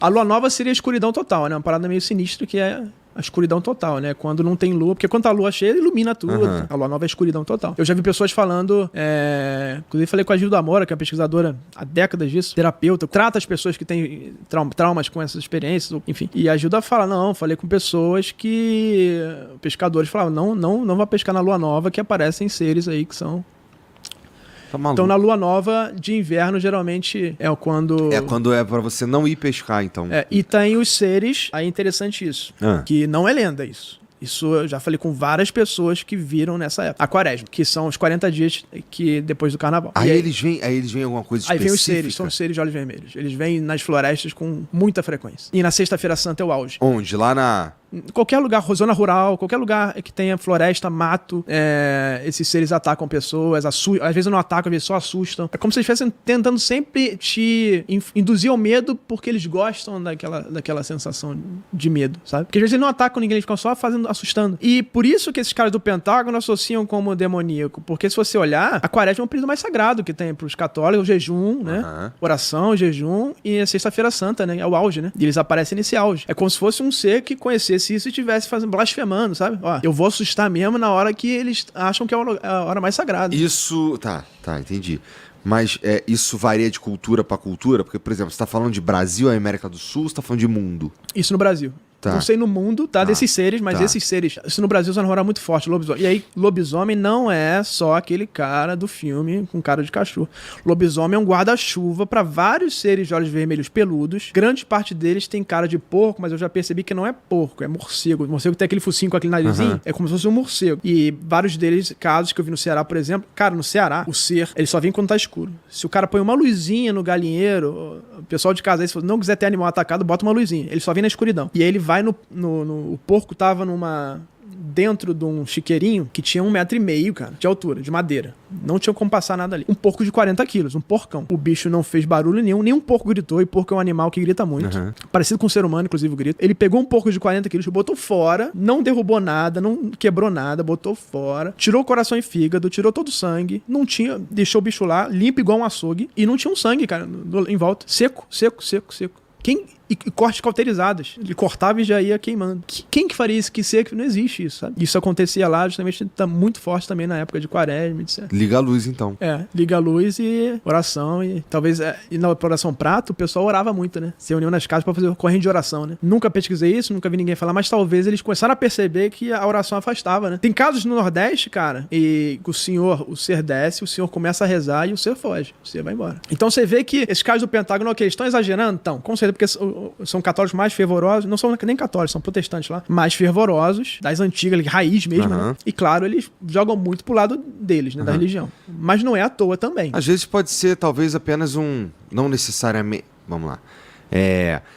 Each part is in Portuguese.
A lua nova seria a escuridão total, né? Uma parada meio sinistra que é a escuridão total, né? Quando não tem lua. Porque quando tá a lua cheia, ilumina tudo. Uhum. A lua nova é a escuridão total. Eu já vi pessoas falando... Inclusive, falei com a Gilda Amora, que é uma pesquisadora há décadas disso, terapeuta, trata as pessoas que têm traumas com essas experiências, enfim. E a Gilda fala, não, falei com pessoas que... Pescadores falavam, não vá pescar na lua nova, que aparecem seres aí que são... Tá maluco. Então, na lua nova de inverno, geralmente é quando... É quando é pra você não ir pescar, então. E tem os seres... Aí é interessante isso. Que não é lenda isso. Isso eu já falei com várias pessoas que viram nessa época. A quaresma, que são os 40 dias que depois do carnaval. Aí eles vêm alguma coisa específica? Aí vem os seres, são os seres de olhos vermelhos. Eles vêm nas florestas com muita frequência. E na Sexta-feira Santa é o auge. Onde? Lá na... Qualquer lugar, zona rural, qualquer lugar que tenha floresta, mato, esses seres atacam pessoas, às vezes não atacam, às vezes só assustam. É como se eles estivessem tentando sempre te induzir ao medo porque eles gostam daquela sensação de medo, sabe? Porque às vezes eles não atacam ninguém, eles ficam só assustando. E por isso que esses caras do Pentágono associam como demoníaco, porque se você olhar, a quaresma é um período mais sagrado que tem pros católicos, o jejum, né? Oração, jejum e a Sexta-feira Santa, né? É o auge, né? E eles aparecem nesse auge. É como se fosse um ser que conhecesse isso e estivesse blasfemando, sabe? Ó, eu vou assustar mesmo na hora que eles acham que é a hora mais sagrada. Isso... Tá, entendi. Mas isso varia de cultura pra cultura? Porque, por exemplo, você tá falando de Brasil, América do Sul, ou você tá falando de mundo? Isso no Brasil. Tá. Não sei no mundo, desses seres, mas esses seres... Isso no Brasil é uma muito forte, lobisomem. E aí, lobisomem não é só aquele cara do filme com cara de cachorro. Lobisomem é um guarda-chuva para vários seres de olhos vermelhos peludos. Grande parte deles tem cara de porco, mas eu já percebi que não é porco, é morcego. O morcego tem aquele focinho com aquele narizinho, é como se fosse um morcego. E vários deles, casos que eu vi no Ceará, por exemplo, cara, no Ceará, o ser, ele só vem quando tá escuro. Se o cara põe uma luzinha no galinheiro, o pessoal de casa aí, se não quiser ter animal atacado, bota uma luzinha. Ele só vem na escuridão. E aí ele vai o porco tava dentro de um chiqueirinho que tinha 1,5 m, cara, de altura, de madeira. Não tinha como passar nada ali. Um porco de 40 quilos, um porcão. O bicho não fez barulho nenhum porco gritou, e porco é um animal que grita muito. Parecido com um ser humano, inclusive, o grito. Ele pegou um porco de 40 quilos, botou fora, não derrubou nada, não quebrou nada, botou fora, tirou o coração e fígado, tirou todo o sangue, não tinha, deixou o bicho lá, limpo igual um açougue, e não tinha um sangue, cara, em volta. Seco. E cortes cauterizadas. Ele cortava e já ia queimando. Quem que faria isso? Que não existe isso, sabe? Isso acontecia lá, justamente, tá muito forte também na época de quaresma, etc. Liga a luz, então. Liga a luz e oração. E talvez, e na oração prato, o pessoal orava muito, né? Se reuniam nas casas pra fazer corrente de oração, né? Nunca pesquisei isso, nunca vi ninguém falar, mas talvez eles começaram a perceber que a oração afastava, né? Tem casos no Nordeste, cara, e o ser desce, o senhor começa a rezar e o ser foge. O ser vai embora. Então você vê que esses casos do Pentágono, ok, eles estão exagerando? Então, com certeza, porque são católicos mais fervorosos, não são nem católicos, são protestantes lá, mais fervorosos, das antigas, raiz mesmo, né? E claro, eles jogam muito pro lado deles, né, da religião. Mas não é à toa também. Às vezes pode ser talvez apenas não necessariamente, vamos lá,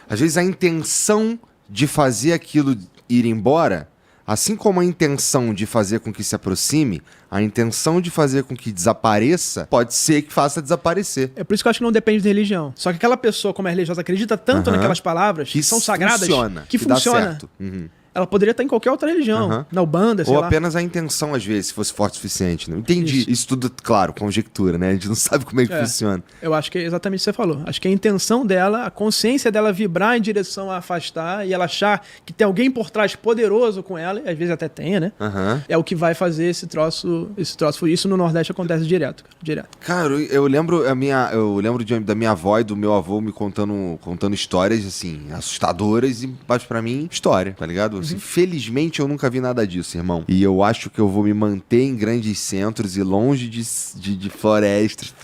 às vezes a intenção de fazer aquilo ir embora, assim como a intenção de fazer com que se aproxime, a intenção de fazer com que desapareça, pode ser que faça desaparecer. É por isso que eu acho que não depende de religião. Só que aquela pessoa, como é religiosa, acredita tanto naquelas palavras que são sagradas, que funciona. Dá certo. Ela poderia estar em qualquer outra religião, na Ubanda, sei lá. Ou apenas a intenção, às vezes, se fosse forte o suficiente. Não entendi. Isso tudo, claro, conjectura, né? A gente não sabe como é que funciona. Eu acho que é exatamente o que você falou. Acho que a intenção dela, a consciência dela vibrar em direção a afastar e ela achar que tem alguém por trás poderoso com ela, e às vezes até tenha, né? É o que vai fazer esse troço. Isso no Nordeste acontece direto. Cara, eu lembro da minha avó e do meu avô me contando histórias, assim, assustadoras, mas pra mim, história, tá ligado? Assim, felizmente eu nunca vi nada disso, irmão. E eu acho que eu vou me manter em grandes centros e longe de florestas.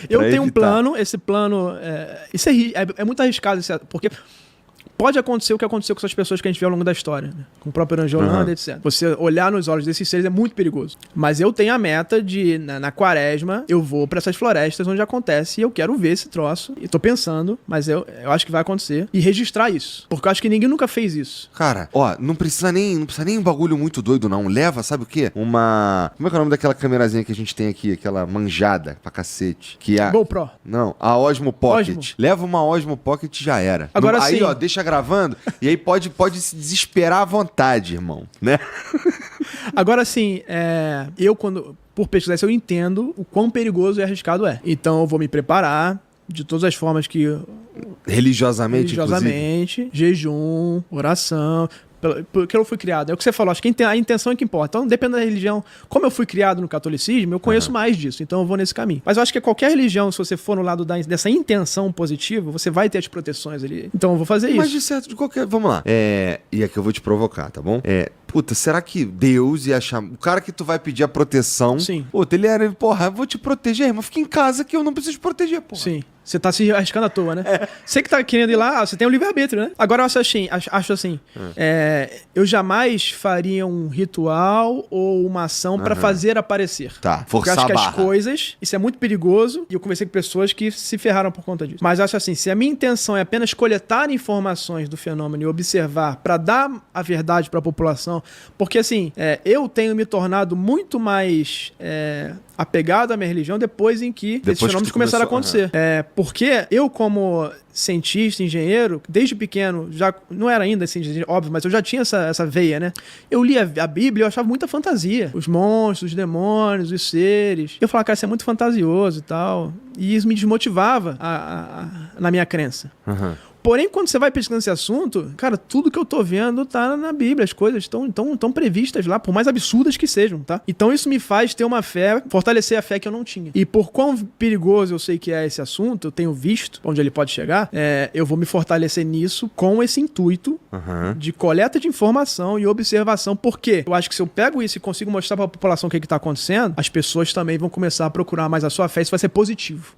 Eu tenho um plano, esse plano... Isso é muito arriscado, porque... Pode acontecer o que aconteceu com essas pessoas que a gente vê ao longo da história, né? Com o próprio Angiolanda, etc. Você olhar nos olhos desses seres é muito perigoso. Mas eu tenho a meta de, na quaresma, eu vou pra essas florestas onde acontece e eu quero ver esse troço. E tô pensando, mas eu acho que vai acontecer. E registrar isso. Porque eu acho que ninguém nunca fez isso. Cara, não precisa nem um bagulho muito doido, não. Leva, sabe o quê? Como é que é o nome daquela câmerazinha que a gente tem aqui? Aquela manjada pra cacete. Que é GoPro. Não, a Osmo Pocket. Leva uma Osmo Pocket e já era. Agora aí, sim. Deixa gravando e aí pode se desesperar à vontade, irmão, né? Agora sim, por pesquisar isso, eu entendo o quão perigoso e arriscado é. Então eu vou me preparar de todas as formas que Religiosamente, jejum, oração... Porque eu fui criado. É o que você falou, acho que a intenção é que importa. Então, depende da religião. Como eu fui criado no catolicismo, eu conheço mais disso. Então, eu vou nesse caminho. Mas eu acho que qualquer religião, se você for no lado dessa intenção positiva, você vai ter as proteções ali. Então, eu vou fazer isso. Mas de certo, de qualquer... Vamos lá. E aqui eu vou te provocar, tá bom? Puta, será que Deus ia achar... O cara que tu vai pedir a proteção... Sim. Puta, ele era... Porra, eu vou te proteger, mas fica em casa que eu não preciso te proteger, porra. Sim. Você tá se arriscando à toa, né? Você que tá querendo ir lá, você tem o livre-arbítrio, né? Agora eu acho assim, eu jamais faria um ritual ou uma ação pra fazer aparecer. Tá, forçar a barra. Eu acho que as coisas, isso é muito perigoso, e eu conversei com pessoas que se ferraram por conta disso. Mas eu acho assim, se a minha intenção é apenas coletar informações do fenômeno e observar pra dar a verdade pra população, porque assim, eu tenho me tornado muito mais apegado à minha religião depois em que esses fenômenos começaram a acontecer. Porque eu, como cientista, engenheiro, desde pequeno, já não era ainda assim, óbvio, mas eu já tinha essa veia, né? Eu lia a Bíblia e eu achava muita fantasia. Os monstros, os demônios, os seres. Eu falava, cara, isso é muito fantasioso e tal. E isso me desmotivava na minha crença. Porém, quando você vai pesquisando esse assunto, cara, tudo que eu tô vendo tá na Bíblia, as coisas estão previstas lá, por mais absurdas que sejam, tá? Então isso me faz ter uma fé, fortalecer a fé que eu não tinha. E por quão perigoso eu sei que é esse assunto, eu tenho visto onde ele pode chegar, eu vou me fortalecer nisso com esse intuito de coleta de informação e observação, porque eu acho que se eu pego isso e consigo mostrar pra população o que tá acontecendo, as pessoas também vão começar a procurar mais a sua fé, isso vai ser positivo.